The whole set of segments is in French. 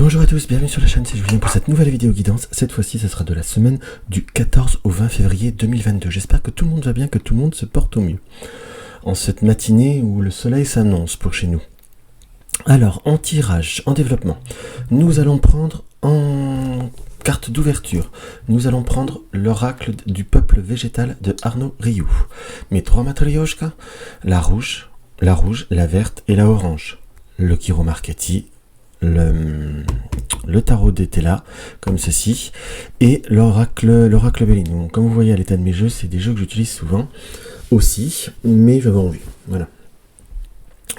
Bonjour à tous, bienvenue sur la chaîne, c'est Julien pour cette nouvelle vidéo guidance. Cette fois-ci, ce sera de la semaine du 14 au 20 février 2022. J'espère que tout le monde va bien, que tout le monde se porte au mieux en cette matinée où le soleil s'annonce pour chez nous. Alors, en tirage, en développement, nous allons prendre en carte d'ouverture, nous allons prendre l'oracle du peuple végétal de Arnaud Rioux. Mes trois matrioshkas, la rouge, la verte et la orange. Le Kiro Marchetti, le tarot d'Etela, comme ceci, et l'oracle Bellini. Comme vous voyez à l'état de mes jeux, c'est des jeux que j'utilise souvent aussi, mais j'avais envie. Voilà.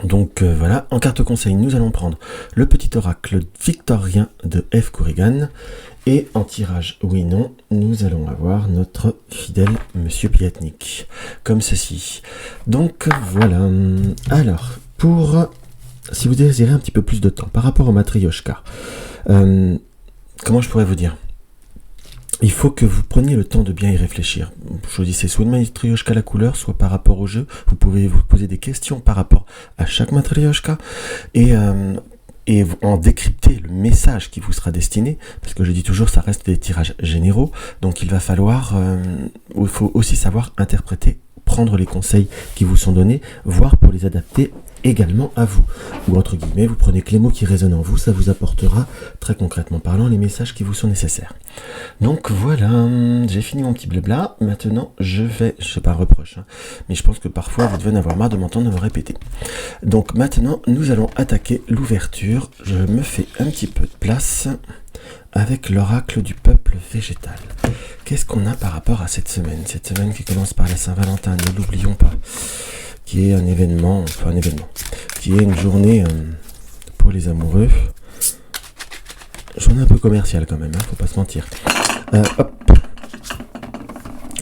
Donc voilà, en carte conseil, nous allons prendre le petit oracle victorien de F. Corrigan, et en tirage oui non, nous allons avoir notre fidèle Monsieur Piatnik, comme ceci. Donc voilà. Alors, si vous désirez un petit peu plus de temps par rapport au matrioshka, comment je pourrais vous dire? Il faut que vous preniez le temps de bien y réfléchir. Choisissez soit une matrioshka à la couleur, soit par rapport au jeu. Vous pouvez vous poser des questions par rapport à chaque matrioshka et en décrypter le message qui vous sera destiné, parce que je dis toujours, ça reste des tirages généraux, donc il faut aussi savoir interpréter, prendre les conseils qui vous sont donnés, voire pour les adapter également à vous, ou entre guillemets, vous prenez que les mots qui résonnent en vous, ça vous apportera très concrètement parlant les messages qui vous sont nécessaires. Donc voilà, j'ai fini mon petit blabla. Maintenant je sais pas un reproche, mais je pense que parfois vous devez en avoir marre de m'entendre me répéter. Donc maintenant nous allons attaquer l'ouverture. Je me fais un petit peu de place avec l'oracle du peuple végétal. Qu'est-ce qu'on a par rapport à cette semaine qui commence par la Saint-Valentin, ne l'oublions pas, qui est un événement, qui est une journée pour les amoureux. Journée un peu commerciale quand même, faut pas se mentir. Hop,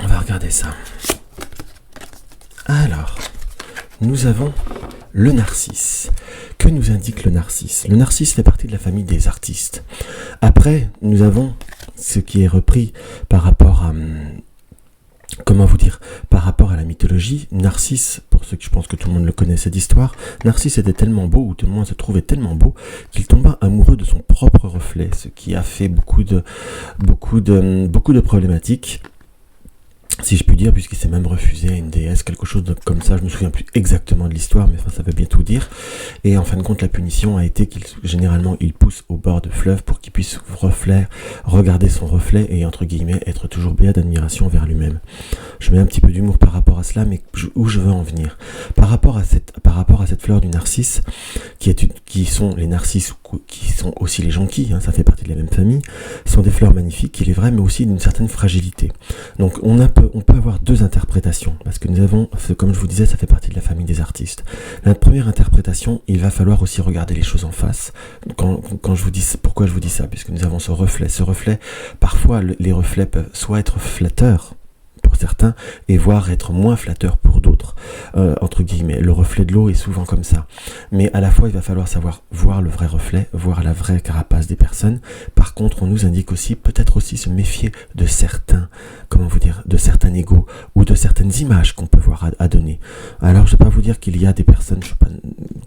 on va regarder ça. Alors, nous avons le narcisse. Que nous indique le narcisse? Le narcisse fait partie de la famille des artistes. Après, nous avons ce qui est repris par rapport à... par rapport à la mythologie. Narcisse, pour ceux que je pense que tout le monde le connaît cette histoire, Narcisse était tellement beau, ou tout le monde se trouvait tellement beau, qu'il tomba amoureux de son propre reflet, ce qui a fait beaucoup de problématiques, si je puis dire, puisqu'il s'est même refusé à une déesse, quelque chose comme ça, je me souviens plus exactement de l'histoire, mais enfin ça veut bien tout dire. Et en fin de compte, la punition a été généralement il pousse au bord de fleuve pour qu'il puisse regarder son reflet et entre guillemets être toujours béat d'admiration vers lui-même. Je mets un petit peu d'humour par rapport à cela, mais où je veux en venir par rapport à cette fleur du narcisse, qui sont les narcisses, qui sont aussi les jonquilles, ça fait partie de la même famille, sont des fleurs magnifiques, il est vrai, mais aussi d'une certaine fragilité. Donc on peut avoir deux interprétations, parce que nous avons, comme je vous disais, ça fait partie de la famille des artistes. La première interprétation, il va falloir aussi regarder les choses en face. Quand je vous dis, pourquoi je vous dis ça? Puisque nous avons ce reflet, parfois les reflets peuvent soit être flatteurs pour certains, et voire être moins flatteur pour d'autres, entre guillemets. Le reflet de l'eau est souvent comme ça. Mais à la fois, il va falloir savoir voir le vrai reflet, voir la vraie carapace des personnes. Par contre, on nous indique aussi, peut-être aussi se méfier de certains, de certains égos, ou de certaines images qu'on peut voir à donner. Alors, je ne vais pas vous dire qu'il y a des personnes,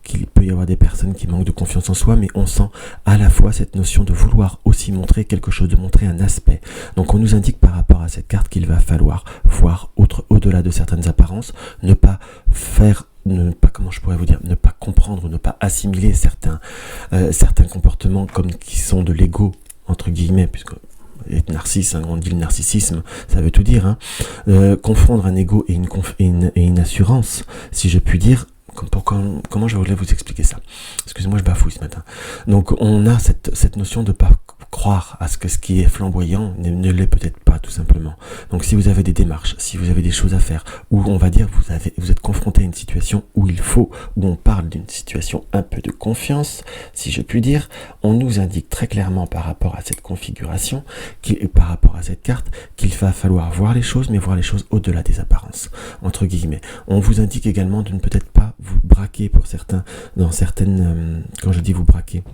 qu'il peut y avoir des personnes qui manquent de confiance en soi, mais on sent à la fois cette notion de vouloir aussi montrer quelque chose, de montrer un aspect. Donc, on nous indique par rapport à cette carte qu'il va falloir voir au-delà de certaines apparences, ne pas comprendre, ne pas assimiler certains comportements comme qui sont de l'ego, entre guillemets, puisque être narcisse, on dit le narcissisme, ça veut tout dire, confondre un ego et une assurance, si je puis dire. Comment je voulais vous expliquer ça? Excusez-moi, je bafouille ce matin. Donc on a cette notion de pas croire à ce qui est flamboyant ne l'est peut-être pas, tout simplement. Donc si vous avez des démarches, si vous avez des choses à faire, ou on va dire vous êtes confronté à une situation où on parle d'une situation un peu de confiance, si je puis dire, on nous indique très clairement par rapport à cette configuration, par rapport à cette carte, qu'il va falloir voir les choses, mais voir les choses au-delà des apparences, entre guillemets. On vous indique également de ne peut-être pas vous braquer pour certains, quand je dis vous braquer,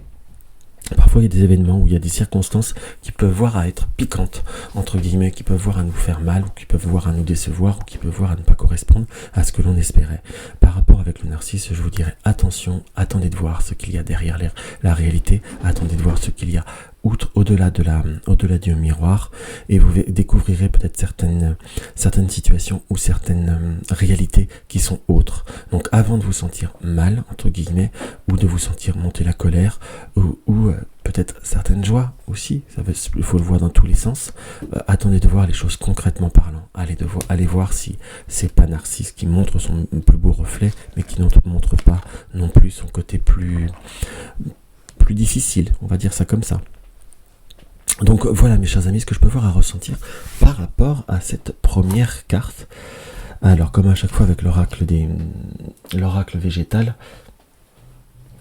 Parfois, il y a des événements où il y a des circonstances qui peuvent voir à être piquantes, entre guillemets, qui peuvent voir à nous faire mal, ou qui peuvent voir à nous décevoir, ou qui peuvent voir à ne pas correspondre à ce que l'on espérait. Par rapport avec le narcisse, je vous dirais attention, attendez de voir ce qu'il y a derrière la réalité, attendez de voir ce qu'il y a au-delà du miroir, et vous découvrirez peut-être certaines situations ou certaines réalités qui sont autres. Donc avant de vous sentir mal, entre guillemets, ou de vous sentir monter la colère, ou peut-être certaines joies aussi, il faut le voir dans tous les sens, attendez de voir les choses concrètement parlant, allez voir si c'est pas Narcisse qui montre son plus beau reflet, mais qui ne montre pas non plus son côté plus difficile, on va dire ça comme ça. Donc voilà mes chers amis, ce que je peux voir à ressentir par rapport à cette première carte. Alors comme à chaque fois avec l'oracle végétal,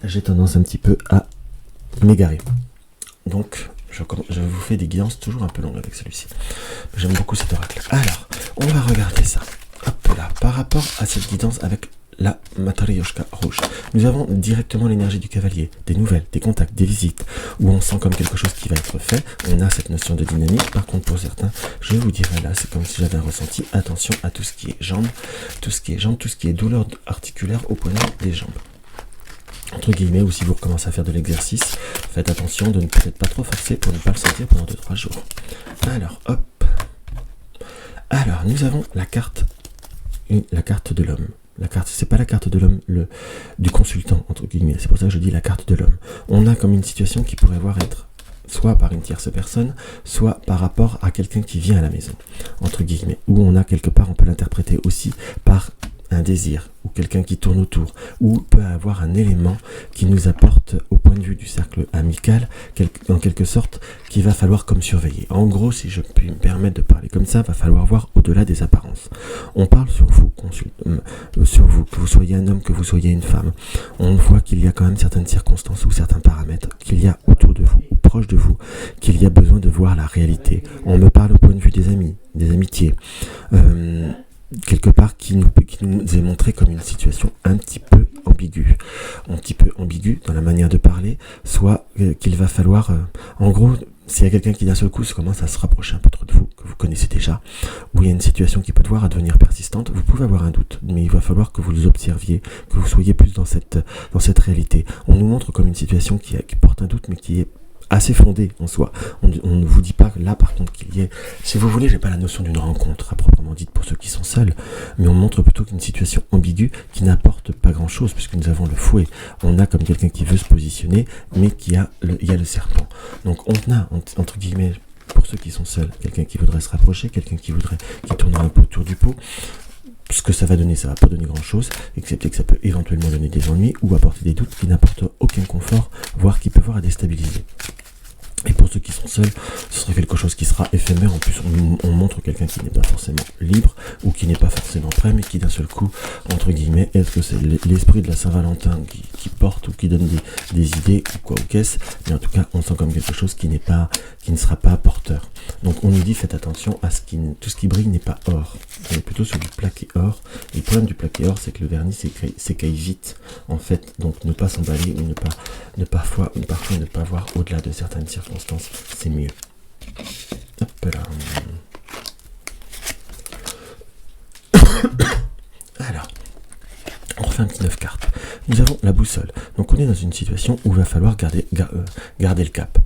j'ai tendance un petit peu à m'égarer. Donc je vous fais des guidances toujours un peu longues avec celui-ci. J'aime beaucoup cet oracle. Alors, on va regarder ça. Hop là, par rapport à cette guidance avec la Matryoshka rouge. Nous avons directement l'énergie du cavalier, des nouvelles, des contacts, des visites, où on sent comme quelque chose qui va être fait. On a cette notion de dynamique. Par contre, pour certains, je vous dirais là, c'est comme si j'avais un ressenti. Attention à tout ce qui est jambes, tout ce qui est douleur articulaire au poignet des jambes. Entre guillemets, ou si vous recommencez à faire de l'exercice, faites attention de ne peut-être pas trop forcer pour ne pas le sentir pendant 2-3 jours. Alors, hop. Alors, nous avons la carte de l'homme. La carte, c'est pas la carte de l'homme, du consultant, entre guillemets. C'est pour ça que je dis la carte de l'homme. On a comme une situation qui pourrait voir être soit par une tierce personne, soit par rapport à quelqu'un qui vient à la maison, entre guillemets. Ou on a quelque part, on peut l'interpréter aussi par un désir, ou quelqu'un qui tourne autour, ou peut avoir un élément qui nous apporte au point de vue du cercle amical, en quelque sorte, qu'il va falloir comme surveiller. En gros, si je puis me permettre de parler comme ça, va falloir voir au-delà des apparences. On parle sur vous, que vous soyez un homme, que vous soyez une femme. On voit qu'il y a quand même certaines circonstances ou certains paramètres qu'il y a autour de vous, ou proche de vous, qu'il y a besoin de voir la réalité. On me parle au point de vue des amis, des amitiés, quelque part qui nous est montré comme une situation un petit peu ambiguë dans la manière de parler, soit qu'il va falloir, en gros, s'il y a quelqu'un qui d'un seul coup commence à se rapprocher un peu trop de vous, que vous connaissez déjà, où il y a une situation qui peut devoir devenir persistante, vous pouvez avoir un doute, mais il va falloir que vous les observiez, que vous soyez plus dans cette réalité. On nous montre comme une situation qui porte un doute, mais qui est assez fondé en soi. On ne vous dit pas là par contre qu'il y ait, si vous voulez, j'ai pas la notion d'une rencontre à proprement dite pour ceux qui sont seuls, mais on montre plutôt qu'une situation ambiguë qui n'apporte pas grand chose, puisque nous avons le fouet. On a comme quelqu'un qui veut se positionner, mais il y a le serpent. Donc on a entre guillemets, pour ceux qui sont seuls, quelqu'un qui voudrait se rapprocher, quelqu'un qui tournerait un peu autour du pot. Ce que ça va donner, ça va pas donner grand chose, excepté que ça peut éventuellement donner des ennuis ou apporter des doutes qui n'apportent aucun confort, voire qui peut voir à déstabiliser. Et pour ceux qui sont seuls, ce sera quelque chose qui sera éphémère. En plus, on montre quelqu'un qui n'est pas forcément libre ou qui n'est pas forcément prêt, mais qui d'un seul coup, entre guillemets, est-ce que c'est l'esprit de la Saint-Valentin qui porte ou qui donne des idées ou quoi ou qu'est-ce. Mais en tout cas, on sent comme quelque chose qui ne sera pas porteur. Donc on nous dit faites attention à tout ce qui brille n'est pas or. On est plutôt sur du plaqué or. Et le problème du plaqué or, c'est que le vernis s'écaille vite. En fait, donc ne pas s'emballer ou parfois ne pas voir au-delà de certaines circonstances, c'est mieux. Hop là. Alors, on refait un petit 9 cartes. Nous avons la boussole. Donc on est dans une situation où il va falloir garder le cap.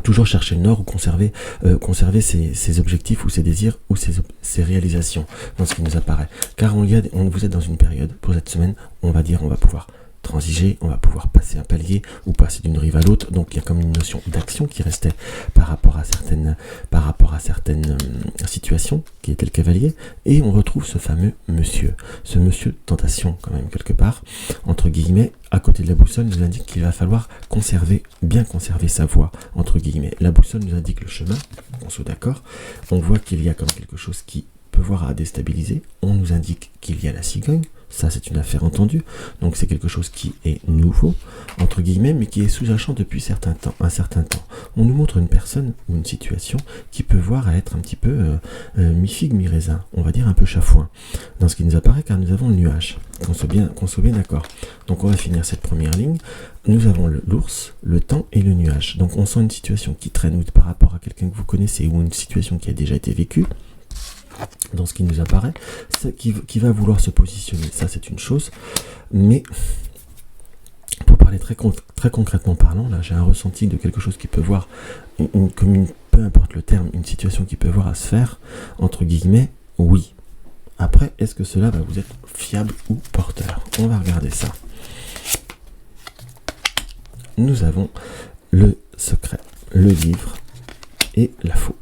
Toujours chercher le nord ou conserver ses objectifs ou ses désirs ou ses réalisations dans ce qui nous apparaît. Car vous êtes dans une période, pour cette semaine, on va pouvoir transiger, on va pouvoir passer un palier ou passer d'une rive à l'autre. Donc il y a comme une notion d'action qui restait par rapport à certaines situations qui était le cavalier, et on retrouve ce monsieur tentation quand même quelque part, entre guillemets, à côté de la boussole nous indique qu'il va falloir bien conserver sa voie, entre guillemets. La boussole nous indique le chemin, on soit d'accord, on voit qu'il y a comme quelque chose qui peut voir à déstabiliser. On nous indique qu'il y a la cigogne. Ça, c'est une affaire entendue. Donc, c'est quelque chose qui est nouveau, entre guillemets, mais qui est sous-jacent depuis un certain temps. On nous montre une personne ou une situation qui peut voir à être un petit peu mi-figue, mi-raisin. On va dire un peu chafouin. Dans ce qui nous apparaît, car nous avons le nuage. Qu'on soit bien d'accord. Donc, on va finir cette première ligne. Nous avons l'ours, le temps et le nuage. Donc, on sent une situation qui traîne ou par rapport à quelqu'un que vous connaissez ou une situation qui a déjà été vécue. Dans ce qui nous apparaît, qui va vouloir se positionner, ça c'est une chose, mais pour parler très concrètement parlant, là j'ai un ressenti de quelque chose qui peut voir, peu importe le terme, une situation qui peut voir à se faire, entre guillemets, oui. Après, est-ce que cela va vous être fiable ou porteur? On va regarder ça. Nous avons le secret, le livre et la faux.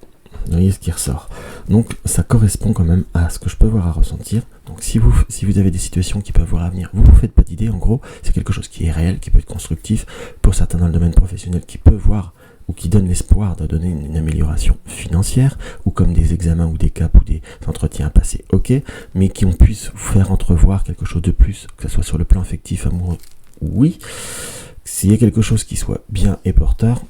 Vous voyez ce qui ressort. Donc ça correspond quand même à ce que je peux voir à ressentir. Donc si vous avez des situations qui peuvent voir à venir, vous ne vous faites pas d'idée. En gros, c'est quelque chose qui est réel, qui peut être constructif. Pour certains dans le domaine professionnel, qui peut voir ou qui donne l'espoir de donner une amélioration financière, ou comme des examens ou des caps ou des entretiens passés, ok, mais qui puisse vous faire entrevoir quelque chose de plus, que ce soit sur le plan affectif, amoureux, oui. S'il y a quelque chose qui soit bien et porteur,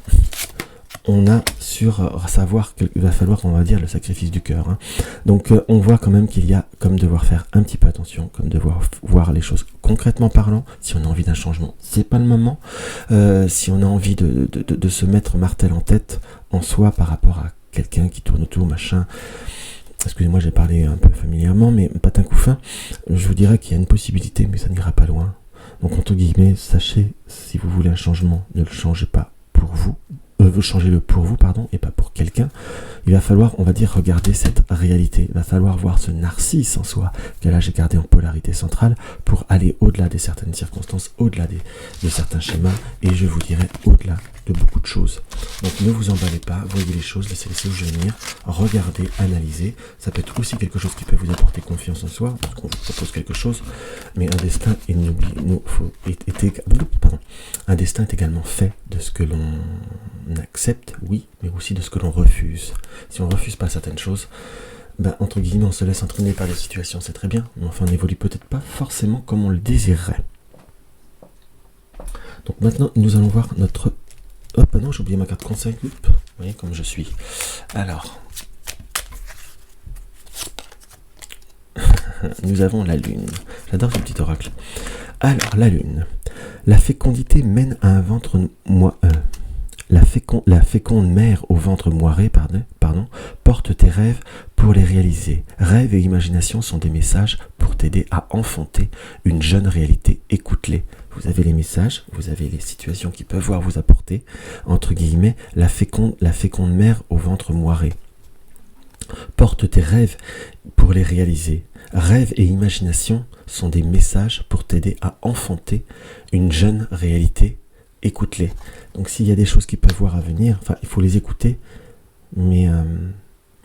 on a sur savoir qu'il va falloir, on va dire, le sacrifice du cœur. Donc on voit quand même qu'il y a comme devoir faire un petit peu attention, comme devoir voir les choses concrètement parlant. Si on a envie d'un changement, c'est pas le moment. Si on a envie de se mettre martel en tête en soi par rapport à quelqu'un qui tourne autour, machin. Excusez-moi, j'ai parlé un peu familièrement, mais patin coup fin, je vous dirais qu'il y a une possibilité, mais ça n'ira pas loin. Donc entre guillemets, sachez, si vous voulez un changement, ne le changez pas pour vous. Vous changez-le pour vous, et pas pour quelqu'un. Il va falloir, on va dire, regarder cette réalité. Il va falloir voir ce narcisse en soi, que là j'ai gardé en polarité centrale, pour aller au-delà de certaines circonstances, au-delà de certains schémas, et je vous dirais au-delà de beaucoup de choses. Donc ne vous emballez pas, voyez les choses, laissez-les venir, regardez, analysez. Ça peut être aussi quelque chose qui peut vous apporter confiance en soi, parce qu'on vous propose quelque chose, mais un destin un destin est également fait de ce que l'on accepte, oui, mais aussi de ce que l'on refuse. Si on ne refuse pas certaines choses, entre guillemets, on se laisse entraîner par des situations, c'est très bien, mais enfin, on n'évolue peut-être pas forcément comme on le désirerait. Donc maintenant, nous allons voir notre... Hop, non, j'ai oublié ma carte conseil. Vous voyez comme je suis. Alors, nous avons la lune. J'adore ce petit oracle. Alors, la lune. La fécondité mène à un ventre la féconde mère au ventre moiré, porte tes rêves pour les réaliser. Rêves et imagination sont des messages pour t'aider à enfanter une jeune réalité. Écoute-les. Vous avez les messages, vous avez les situations qui peuvent vous apporter, entre guillemets, la féconde mère au ventre moiré. Porte tes rêves pour les réaliser. Rêves et imagination sont des messages pour t'aider à enfanter une jeune réalité. Écoute-les. Donc s'il y a des choses qui peuvent voir à venir, il faut les écouter, mais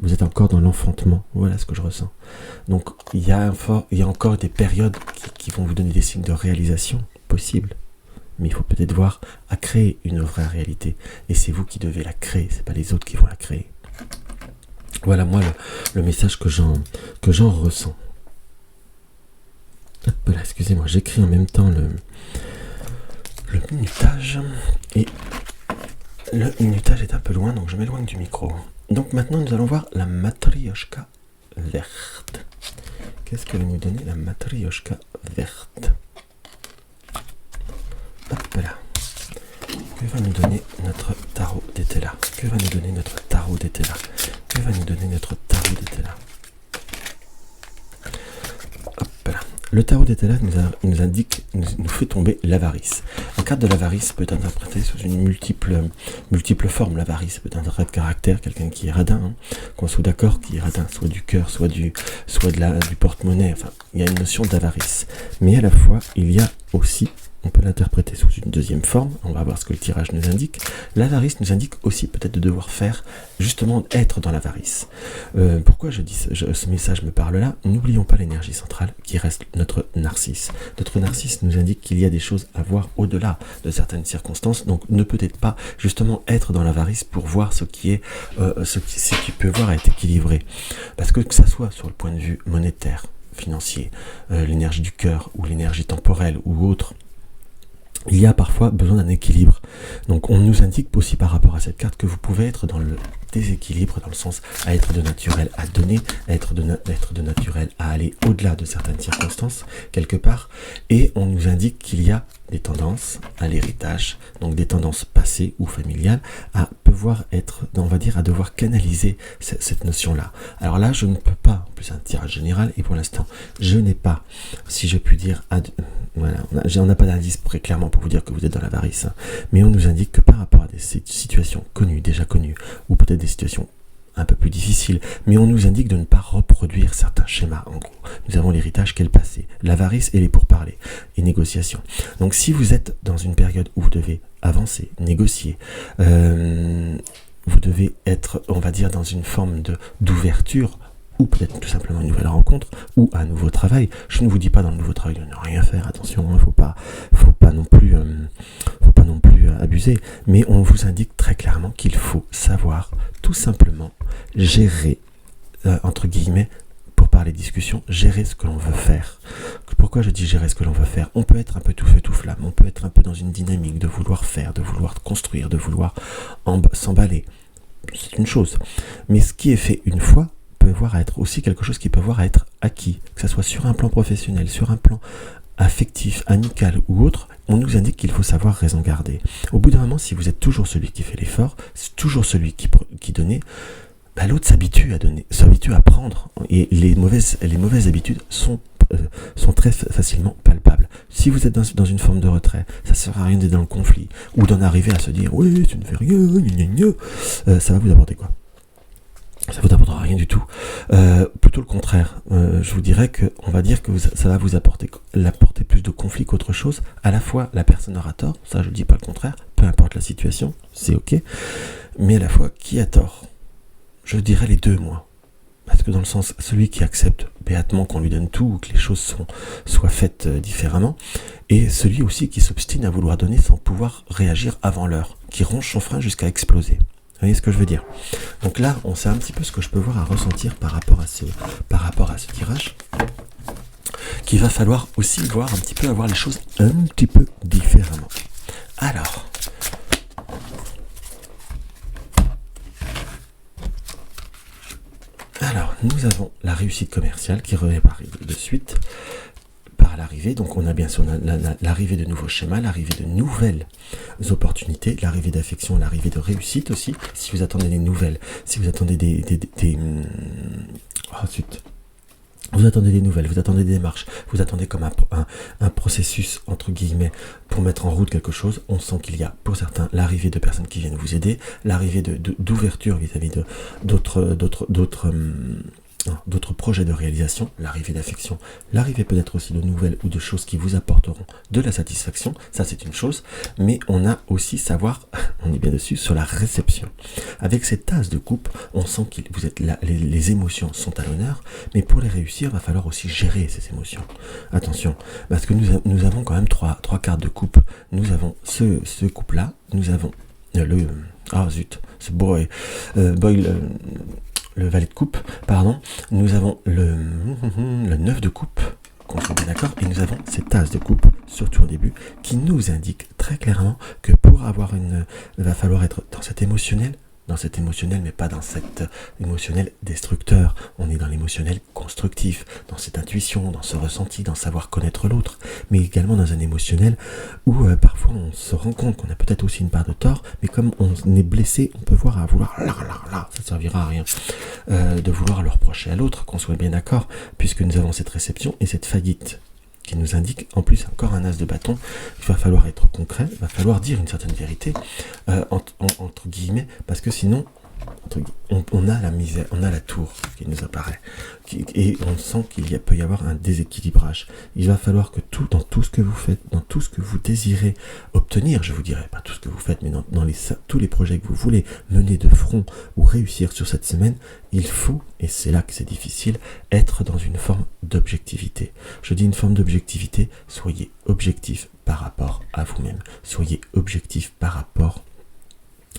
vous êtes encore dans l'enfantement. Voilà ce que je ressens. Donc il y a encore des périodes qui vont vous donner des signes de réalisation possibles. Mais il faut peut-être voir à créer une vraie réalité. Et c'est vous qui devez la créer, c'est pas les autres qui vont la créer. Voilà moi le message que j'en ressens. Hop là, excusez-moi, j'écris en même temps le minutage, et le minutage est un peu loin, donc je m'éloigne du micro. Donc maintenant nous allons voir la matrioshka verte. Qu'est-ce que va nous donner la matrioshka verte? Hop là. Que va nous donner notre tarot d'Etela? Que va nous donner notre tarot d'Etela? Que va nous donner notre tarot d'Etela? Hop là. Le tarot d'Etela nous indique, nous fait tomber l'avarice. La carte de l'avarice peut être interprétée sous une multiple forme. L'avarice peut être un trait de caractère, quelqu'un qui est radin, qu'on soit d'accord, qui est radin, soit du cœur, soit du porte-monnaie. Enfin, il y a une notion d'avarice. Mais à la fois, il y a aussi, on peut l'interpréter sous une deuxième forme, on va voir ce que le tirage nous indique. L'avarice nous indique aussi peut-être de devoir faire, justement, être dans l'avarice. Pourquoi je dis ce message me parle là? N'oublions pas l'énergie centrale qui reste notre narcisse. Notre narcisse nous indique qu'il y a des choses à voir au-delà de certaines circonstances, donc ne peut-être pas justement être dans l'avarice pour voir ce qui peut voir être équilibré. Parce que ça soit sur le point de vue monétaire, financier, l'énergie du cœur ou l'énergie temporelle ou autre, il y a parfois besoin d'un équilibre. Donc on nous indique aussi par rapport à cette carte que vous pouvez être dans le déséquilibre, dans le sens à être de naturel à donner, à être de naturel à aller au-delà de certaines circonstances, quelque part. Et on nous indique qu'il y a des tendances à l'héritage, donc des tendances passées ou familiales, à pouvoir être, on va dire, à devoir canaliser cette notion-là. Alors là, je ne peux pas, en plus un tirage général, et pour l'instant, je n'ai pas, si je puis dire, voilà, on n'a pas d'indice très clairement pour vous dire que vous êtes dans l'avarice, hein, mais on nous indique que par rapport à des situations connues, déjà connues, ou peut-être des situations un peu plus difficiles, mais on nous indique de ne pas reproduire certains schémas. En gros, nous avons l'héritage qu'est le passé, l'avarice et les pourparlers, et négociations. Donc si vous êtes dans une période où vous devez avancer, négocier, vous devez être, on va dire, dans une forme d'ouverture, ou peut-être tout simplement une nouvelle rencontre, ou un nouveau travail. Je ne vous dis pas dans le nouveau travail de ne rien faire, attention, il ne faut pas non plus abuser, mais on vous indique très clairement qu'il faut savoir tout simplement gérer, entre guillemets, pour parler discussion, gérer ce que l'on veut faire. Pourquoi je dis gérer ce que l'on veut faire? On peut être un peu tout feu tout flamme, on peut être un peu dans une dynamique de vouloir faire, de vouloir construire, de vouloir s'emballer. C'est une chose. Mais ce qui est fait une fois peut voir à être aussi quelque chose qui peut voir à être acquis, que ce soit sur un plan professionnel, sur un plan affectif, amical ou autre, on nous indique qu'il faut savoir raison garder. Au bout d'un moment, si vous êtes toujours celui qui fait l'effort, c'est toujours celui qui donne, bah, l'autre s'habitue à donner, s'habitue à prendre, et les mauvaises habitudes sont très facilement palpables. Si vous êtes dans une forme de retrait, ça ne sert à rien d'être dans le conflit, ou d'en arriver à se dire « oui, tu ne fais rien, ça va vous apporter quoi ?» Ça vous apportera rien du tout. Plutôt le contraire. Je vous dirais que, on va dire que ça va vous apporter plus de conflits qu'autre chose. À la fois, la personne aura tort, ça je ne dis pas le contraire, peu importe la situation, c'est ok. Mais à la fois, qui a tort? Je dirais les deux, moi. Parce que dans le sens, celui qui accepte béatement qu'on lui donne tout, ou que les choses soient faites différemment, et celui aussi qui s'obstine à vouloir donner sans pouvoir réagir avant l'heure, qui ronge son frein jusqu'à exploser. Vous voyez ce que je veux dire? Donc là, on sait un petit peu ce que je peux voir à ressentir par rapport à ce tirage, qu'il va falloir aussi voir un petit peu, avoir les choses un petit peu différemment. Alors, nous avons la réussite commerciale qui revient de suite par l'arrivée. Donc on a bien sûr l'arrivée de nouveaux schémas, l'arrivée de nouvelles opportunités, l'arrivée d'affection, l'arrivée de réussite aussi. Si vous attendez des nouvelles, si vous attendez vous attendez des nouvelles, vous attendez des démarches, vous attendez comme un processus, entre guillemets, pour mettre en route quelque chose, on sent qu'il y a, pour certains, l'arrivée de personnes qui viennent vous aider, l'arrivée d'ouverture vis-à-vis d'autres projets de réalisation, l'arrivée d'affection, l'arrivée peut-être aussi de nouvelles ou de choses qui vous apporteront de la satisfaction, ça c'est une chose, mais on a aussi savoir, on est bien dessus, sur la réception. Avec cette tasse de coupe, on sent que vous êtes là, les émotions sont à l'honneur, mais pour les réussir, il va falloir aussi gérer ces émotions. Attention, parce que nous avons quand même trois cartes de coupe. Nous avons ce couple-là, nous avons le valet de coupe, pardon, nous avons le 9 de coupe, qu'on soit bien d'accord, et nous avons cette tasse de coupe, surtout au début, qui nous indique très clairement que pour avoir il va falloir être dans cet émotionnel, mais pas dans cet émotionnel destructeur. On est dans l'émotionnel constructif, dans cette intuition, dans ce ressenti, dans savoir connaître l'autre, mais également dans un émotionnel où parfois on se rend compte qu'on a peut-être aussi une part de tort, mais comme on est blessé, on peut voir à vouloir ça servira à rien de vouloir le reprocher à l'autre, qu'on soit bien d'accord, puisque nous avons cette réception et cette faillite qui nous indique en plus encore un as de bâton. Il va falloir être concret, il va falloir dire une certaine vérité, entre guillemets, parce que sinon, On a la misère, on a la tour qui nous apparaît, et on sent peut y avoir un déséquilibrage. Il va falloir que dans tout ce que vous faites, dans tout ce que vous désirez obtenir, je vous dirais, pas tout ce que vous faites, mais dans tous les projets que vous voulez mener de front ou réussir sur cette semaine, il faut, et c'est là que c'est difficile, être dans une forme d'objectivité. Je dis une forme d'objectivité, soyez objectif par rapport à vous-même, soyez objectif par rapport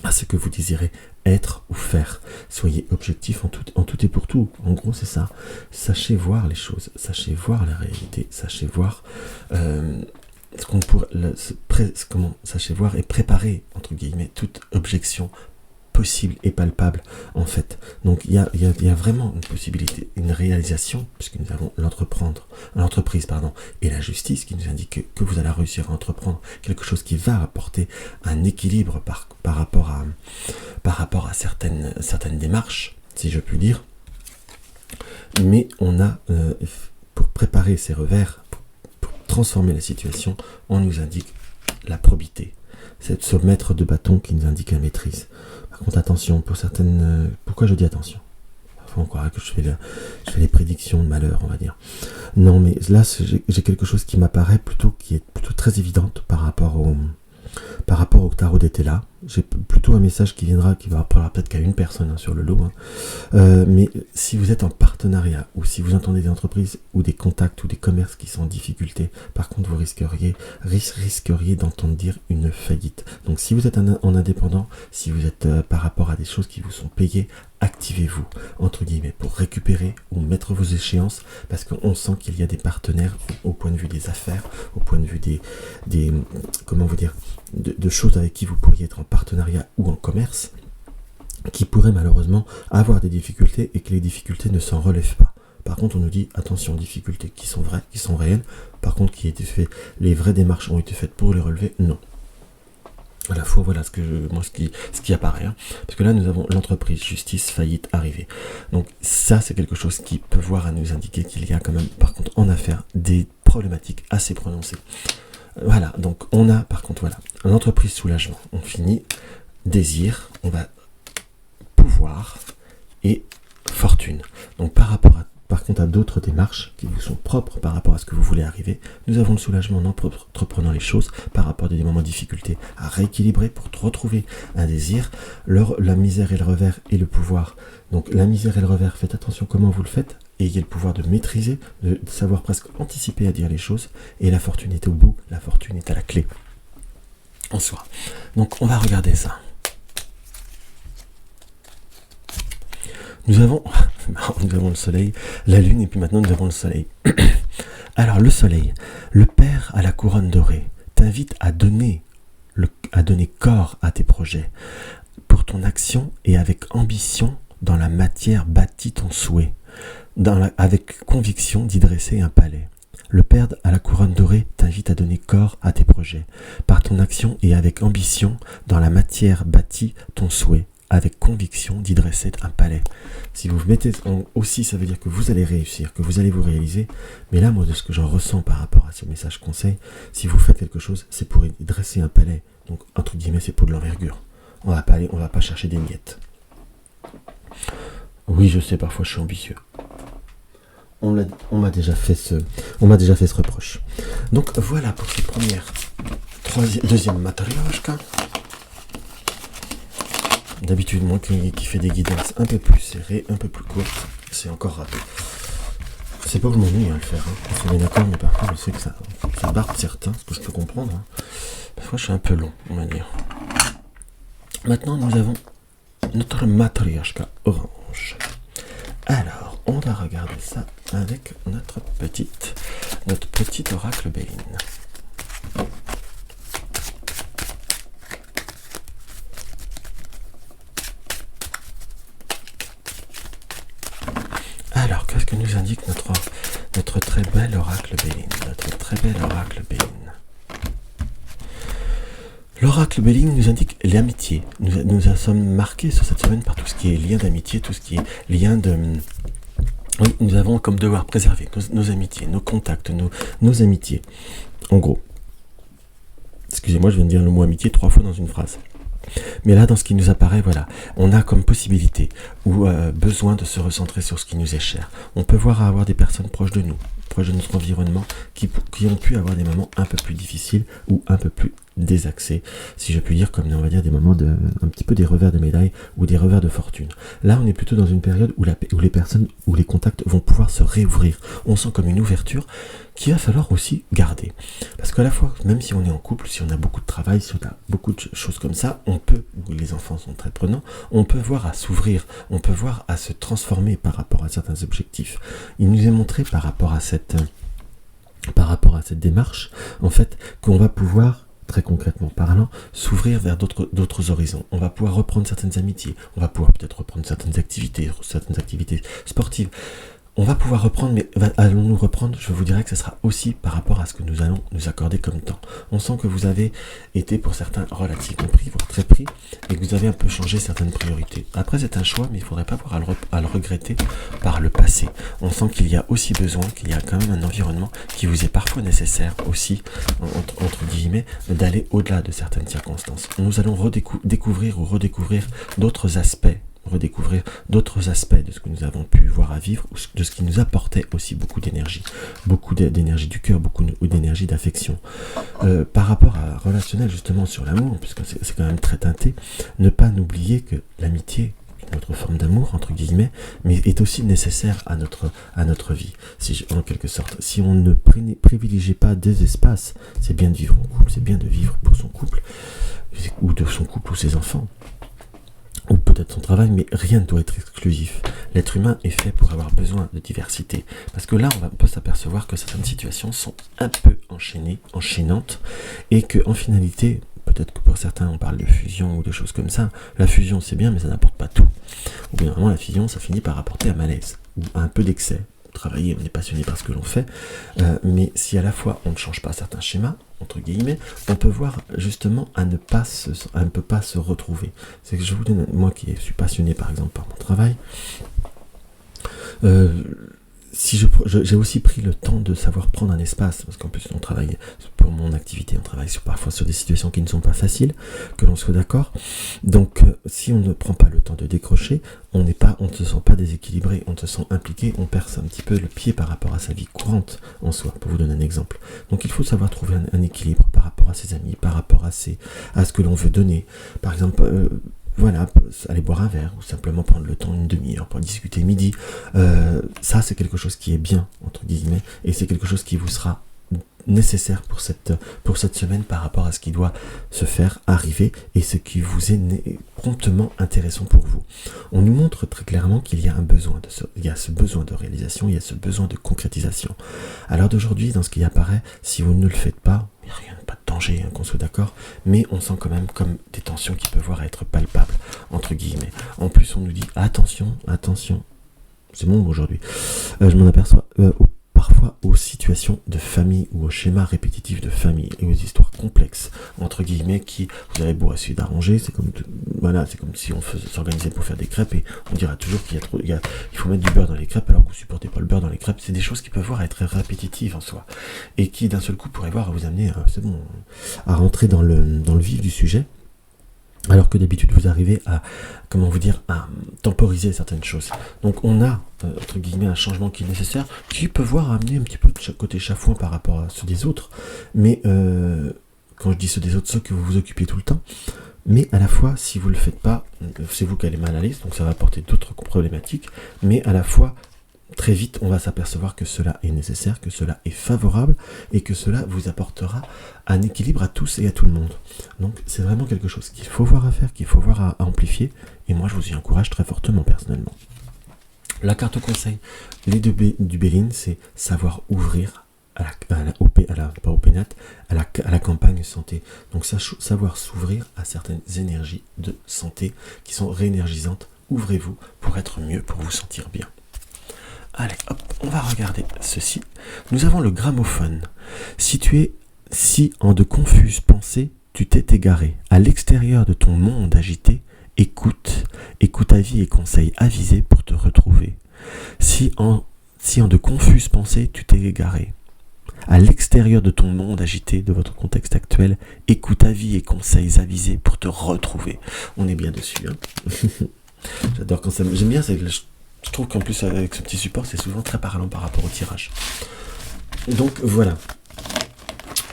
à ce que vous désirez être ou faire. Soyez objectif en tout et pour tout. En gros, c'est ça. Sachez voir les choses, sachez voir la réalité, sachez voir sachez voir et préparer, entre guillemets, toute objection possible et palpable, en fait. Donc il y a vraiment une possibilité, une réalisation, puisque nous avons l'entreprise et la justice qui nous indique que vous allez réussir à entreprendre quelque chose qui va apporter un équilibre par rapport à certaines démarches, si je puis dire. Mais on a, pour préparer ces revers, pour transformer la situation, on nous indique la probité. C'est ce maître de bâton qui nous indique la maîtrise. Par contre, attention, pour certaines... Pourquoi je dis attention ? Parfois, on croirait que je fais les prédictions de malheur, on va dire. Non, mais là, j'ai quelque chose qui m'apparaît qui est plutôt très évidente par rapport au tarot d'été là. J'ai plutôt un message qui va parler peut-être qu'à une personne sur le lot. Mais si vous êtes en partenariat, ou si vous entendez des entreprises, ou des contacts, ou des commerces qui sont en difficulté, par contre, vous risqueriez d'entendre dire une faillite. Donc si vous êtes en indépendant, si vous êtes par rapport à des choses qui vous sont payées, activez-vous, entre guillemets, pour récupérer ou mettre vos échéances, parce qu'on sent qu'il y a des partenaires au point de vue des affaires, au point de vue des comment vous dire, de choses avec qui vous pourriez être en partenariat ou en commerce, qui pourraient malheureusement avoir des difficultés et que les difficultés ne s'en relèvent pas. Par contre, on nous dit, attention, difficultés qui sont vraies, qui sont réelles, par contre, les vraies démarches ont été faites pour les relever, non. À la fois, voilà ce qui apparaît. Parce que là, nous avons l'entreprise, justice, faillite, arrivée. Donc ça, c'est quelque chose qui peut voir à nous indiquer qu'il y a quand même, par contre, en affaires, des problématiques assez prononcées. Voilà, donc on a, par contre, voilà, l'entreprise soulagement. On finit, désir, on va pouvoir et fortune. Donc par contre à d'autres démarches qui vous sont propres par rapport à ce que vous voulez arriver, nous avons le soulagement en entreprenant les choses par rapport à des moments de difficulté à rééquilibrer pour retrouver un désir, la misère et le revers et le pouvoir. Donc la misère et le revers, faites attention comment vous le faites, ayez le pouvoir de maîtriser, de savoir presque anticiper à dire les choses, et la fortune est au bout, la fortune est à la clé en soi. Donc on va regarder ça. Nous avons le soleil, la lune, et puis maintenant nous avons le soleil. Alors le soleil, le père à la couronne dorée, t'invite à donner corps à tes projets, pour ton action et avec ambition dans la matière bâtit ton souhait, avec conviction d'y dresser un palais. Le père à la couronne dorée t'invite à donner corps à tes projets, par ton action et avec ambition dans la matière bâtit ton souhait, avec conviction d'y dresser un palais. Si vous mettez aussi, ça veut dire que vous allez réussir, que vous allez vous réaliser. Mais là, moi, de ce que j'en ressens par rapport à ce message conseil, si vous faites quelque chose, c'est pour y dresser un palais. Donc, entre guillemets, c'est pour de l'envergure. On va pas chercher des miettes. Oui, je sais, parfois je suis ambitieux. On m'a déjà fait ce reproche. Donc voilà pour cette deuxième matrioshka. D'habitude, moi qui fais des guidances un peu plus serrées, un peu plus courtes, c'est encore raté. C'est pas que je m'ennuie à le faire, on est d'accord, mais parfois je sais que ça barbe certains, ce que je peux comprendre. Parfois je suis un peu long, on va dire. Maintenant nous avons notre matrioshka orange. Alors, on va regarder ça avec notre petit oracle Béline. Alors, qu'est-ce que nous indique notre très bel oracle Béline, L'oracle Béline nous indique l'amitié. Nous sommes marqués sur cette semaine par tout ce qui est lien d'amitié, tout ce qui est lien de... Oui, nous avons comme devoir préserver nos amitiés, nos contacts, nos amitiés. En gros. Excusez-moi, je viens de dire le mot amitié 3 fois dans une phrase. Mais là, dans ce qui nous apparaît, voilà, on a comme possibilité ou besoin de se recentrer sur ce qui nous est cher. On peut voir avoir des personnes proches de nous, proches de notre environnement, qui ont pu avoir des moments un peu plus difficiles ou un peu plus désaxés, si je puis dire, comme on va dire des moments un petit peu des revers de médaille ou des revers de fortune. Là, on est plutôt dans une période où les personnes, où les contacts vont pouvoir se réouvrir. On sent comme une ouverture qu'il va falloir aussi garder. Parce qu'à la fois, même si on est en couple, si on a beaucoup de travail, si on a beaucoup de choses comme ça, on peut, les enfants sont très prenants, on peut voir à s'ouvrir, on peut voir à se transformer par rapport à certains objectifs. Il nous est montré par rapport à cette démarche, en fait, qu'on va pouvoir, très concrètement parlant, s'ouvrir vers d'autres horizons. On va pouvoir reprendre certaines amitiés, on va pouvoir peut-être reprendre certaines activités sportives. On va pouvoir reprendre, mais allons-nous reprendre? Je vous dirais que ce sera aussi par rapport à ce que nous allons nous accorder comme temps. On sent que vous avez été pour certains relativement pris, voire très pris, et que vous avez un peu changé certaines priorités. Après, c'est un choix, mais il ne faudrait pas avoir à le regretter par le passé. On sent qu'il y a aussi besoin, qu'il y a quand même un environnement qui vous est parfois nécessaire aussi, entre guillemets, d'aller au-delà de certaines circonstances. Nous allons découvrir d'autres aspects de ce que nous avons pu voir à vivre, ou de ce qui nous apportait aussi beaucoup d'énergie du cœur, beaucoup d'énergie d'affection. Par rapport à relationnel justement sur l'amour, puisque c'est quand même très teinté, ne pas n'oublier que l'amitié, notre forme d'amour entre guillemets, mais est aussi nécessaire à notre vie, en quelque sorte. Si on ne privilégie pas des espaces, c'est bien de vivre en couple, c'est bien de vivre pour son couple, ou de son couple ou ses enfants, ou peut-être son travail, mais rien ne doit être exclusif. L'être humain est fait pour avoir besoin de diversité. Parce que là, on peut s'apercevoir que certaines situations sont un peu enchaînantes, et qu'en finalité, peut-être que pour certains, on parle de fusion ou de choses comme ça. La fusion, c'est bien, mais ça n'apporte pas tout. Ou bien vraiment, la fusion, ça finit par apporter un malaise, ou un peu d'excès. Travailler, on est passionné par ce que l'on fait, mais si à la fois on ne change pas certains schémas, entre guillemets, on peut voir justement à ne pas se retrouver. C'est que je vous donne, moi qui suis passionné par exemple par mon travail, si j'ai aussi pris le temps de savoir prendre un espace, parce qu'en plus on travaille pour mon activité, on travaille parfois sur des situations qui ne sont pas faciles, que l'on soit d'accord. Donc si on ne prend pas le temps de décrocher, on ne se sent pas déséquilibré, on se sent impliqué, on perd un petit peu le pied par rapport à sa vie courante en soi, pour vous donner un exemple. Donc il faut savoir trouver un équilibre par rapport à ses amis, par rapport à ce que l'on veut donner. Par exemple, voilà, aller boire un verre ou simplement prendre le temps, une demi-heure pour discuter midi, ça c'est quelque chose qui est bien, entre guillemets, et c'est quelque chose qui vous sera nécessaire pour cette semaine par rapport à ce qui doit se faire arriver et ce qui vous est promptement intéressant pour vous. On nous montre très clairement qu'il y a il y a ce besoin de réalisation, il y a ce besoin de concrétisation. À l'heure d'aujourd'hui, dans ce qui apparaît, si vous ne le faites pas, il n'y a rien, pas de danger, qu'on soit d'accord, mais on sent quand même comme des tensions qui peuvent voir être palpables, entre guillemets. En plus, on nous dit attention, c'est mon mot aujourd'hui, je m'en aperçois, parfois aux situations de famille ou aux schémas répétitifs de famille et aux histoires complexes, entre guillemets, qui vous avez beau essayer d'arranger, c'est comme si on s'organisait pour faire des crêpes et on dira toujours qu'il faut mettre du beurre dans les crêpes alors que vous supportez pas le beurre dans les crêpes. C'est des choses qui peuvent voir être répétitives en soi et qui d'un seul coup pourraient voir à vous amener à rentrer dans le vif du sujet. Alors que d'habitude vous arrivez à temporiser certaines choses. Donc on a, entre guillemets, un changement qui est nécessaire, qui peut voir amener un petit peu de chaque côté chafouin par rapport à ceux des autres, mais quand je dis ceux des autres, ceux que vous vous occupez tout le temps, mais à la fois, si vous ne le faites pas, c'est vous qui allez mal à l'aise, donc ça va apporter d'autres problématiques, mais à la fois, très vite, on va s'apercevoir que cela est nécessaire, que cela est favorable et que cela vous apportera un équilibre à tous et à tout le monde. Donc c'est vraiment quelque chose qu'il faut voir à faire, qu'il faut voir à amplifier, et moi je vous y encourage très fortement personnellement. La carte conseil, les deux B du Béline, c'est savoir ouvrir à la campagne santé. Donc savoir s'ouvrir à certaines énergies de santé qui sont réénergisantes. Ouvrez-vous pour être mieux, pour vous sentir bien. Allez, hop, on va regarder ceci. Nous avons le gramophone. Si en de confuses pensées, tu t'es égaré à l'extérieur de ton monde agité, écoute avis et conseils avisés pour te retrouver. Si en de confuses pensées, tu t'es égaré à l'extérieur de ton monde agité, de votre contexte actuel. Écoute avis et conseils avisés pour te retrouver. On est bien dessus. J'adore quand ça... J'aime bien, je trouve qu'en plus avec ce petit support, c'est souvent très parlant par rapport au tirage. Donc voilà.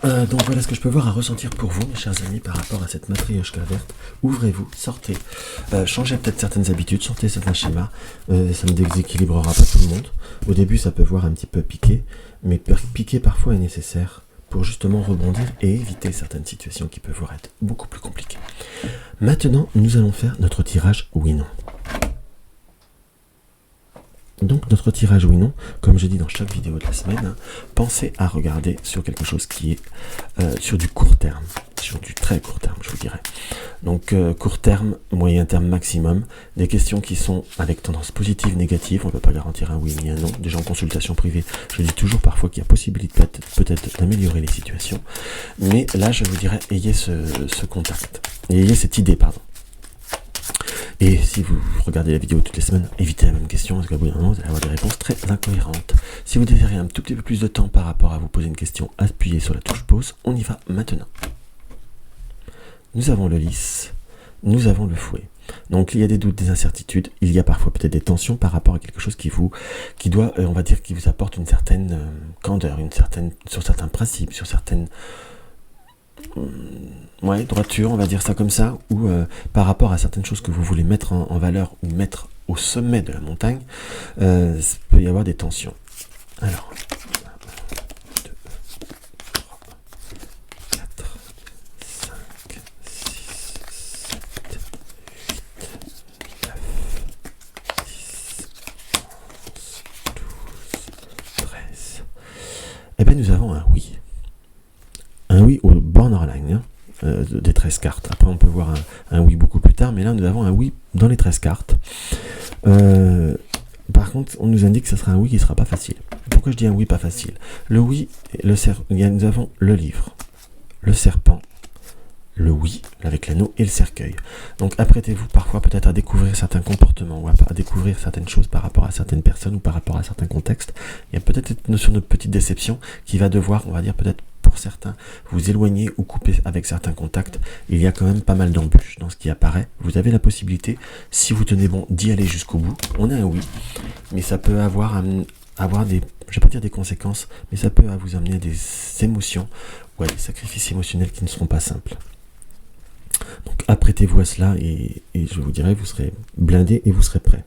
Donc voilà ce que je peux voir à ressentir pour vous, mes chers amis, par rapport à cette matrioshka verte. Ouvrez-vous, sortez, changez peut-être certaines habitudes, sortez certains schémas, ça ne déséquilibrera pas tout le monde. Au début, ça peut voir un petit peu piquer, mais piquer parfois est nécessaire pour justement rebondir et éviter certaines situations qui peuvent être beaucoup plus compliquées. Maintenant, nous allons faire notre tirage oui-non. Donc notre tirage oui-non, comme je dis dans chaque vidéo de la semaine, pensez à regarder sur quelque chose qui est sur du court terme, sur du très court terme je vous dirais. Donc court terme, moyen terme maximum, des questions qui sont avec tendance positive, négative, on ne peut pas garantir un oui ni un non. Déjà en consultation privée, je dis toujours parfois qu'il y a possibilité peut-être d'améliorer les situations, mais là je vous dirais, ayez ce contact, ayez cette idée, pardon. Et si vous regardez la vidéo toutes les semaines, évitez la même question, parce qu'à bout d'un moment, vous allez avoir des réponses très incohérentes. Si vous désirez un tout petit peu plus de temps par rapport à vous poser une question, appuyez sur la touche pause, on y va maintenant. Nous avons le lys, nous avons le fouet. Donc il y a des doutes, des incertitudes, il y a parfois peut-être des tensions par rapport à quelque chose qui doit, on va dire, qui vous apporte une certaine candeur, sur certains principes, sur certaines... droiture, on va dire ça comme ça, ou par rapport à certaines choses que vous voulez mettre en valeur ou mettre au sommet de la montagne, il peut y avoir des tensions. Alors, 1, 2, 3, 4, 5, 6, 7, 8, 9, 10, 11, 12, 13. Eh bien, nous avons un oui. Un oui au borderline, des 13 cartes. Après, on peut voir un oui beaucoup plus tard, mais là, nous avons un oui dans les 13 cartes. Par contre, on nous indique que ce sera un oui qui ne sera pas facile. Pourquoi je dis un oui pas facile? Le oui, nous avons le livre, le serpent, le oui avec l'anneau et le cercueil. Donc apprêtez-vous parfois peut-être à découvrir certains comportements ou à découvrir certaines choses par rapport à certaines personnes ou par rapport à certains contextes. Il y a peut-être une notion de petite déception qui va devoir, on va dire peut-être pour certains, vous éloigner ou couper avec certains contacts. Il y a quand même pas mal d'embûches dans ce qui apparaît. Vous avez la possibilité, si vous tenez bon, d'y aller jusqu'au bout. On a un oui, mais ça peut avoir des, je vais pas dire des conséquences, mais ça peut vous amener des émotions, des sacrifices émotionnels qui ne seront pas simples. Donc apprêtez-vous à cela et je vous dirai, vous serez blindé et vous serez prêt.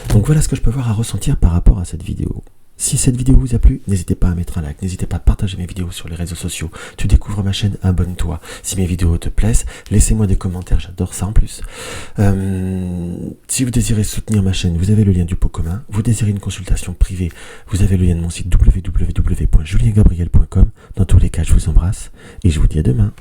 Donc voilà ce que je peux voir à ressentir par rapport à cette vidéo. Si cette vidéo vous a plu, n'hésitez pas à mettre un like, n'hésitez pas à partager mes vidéos sur les réseaux sociaux. Tu découvres ma chaîne, abonne-toi. Si mes vidéos te plaisent, laissez-moi des commentaires, j'adore ça en plus. Si vous désirez soutenir ma chaîne, vous avez le lien du pot commun. Vous désirez une consultation privée, vous avez le lien de mon site www.juliengabriel.com. Dans tous les cas, je vous embrasse et je vous dis à demain.